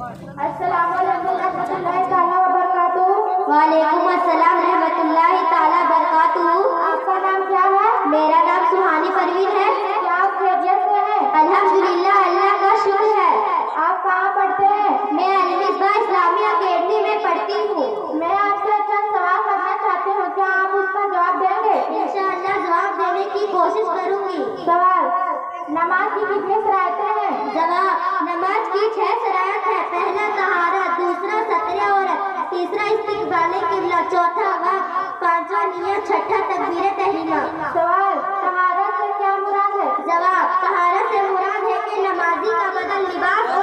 السلام علیکم ورحمۃ اللہ تعالیٰ وبرکاتہ۔ وعلیکم السلام رحمۃ اللہ تعالیٰ وبرکاتہ۔ آپ کا نام کیا ہے؟ میرا نام سہانی پروین ہے۔ کیا آپ خیریت سے ہیں؟ الحمدللہ، اللہ کا شکر ہے۔ آپ کہاں پڑھتے ہیں؟ میں المصباح اسلامی اکیڈمی میں پڑھتی ہوں۔ میں آپ سے چند سوال کرنا چاہتی ہوں، کیا آپ اس کا جواب دیں گے؟ انشاءاللہ جواب دینے کی کوشش کروں گی۔ سوال: نماز کی کتنی شرائطیں ہیں؟ جواب: نماز کی 6 شرائط ہے۔ پہلا طہارت، دوسرا ستر عورت، تیسرا استقبال قبلہ، چوتھا وقت، پانچواں نیت، چھٹا تکبیر تحریمہ۔ سوال: طہارت سے کیا مراد ہے؟ جواب: طہارت سے مراد ہے کہ نمازی کا بدن لباس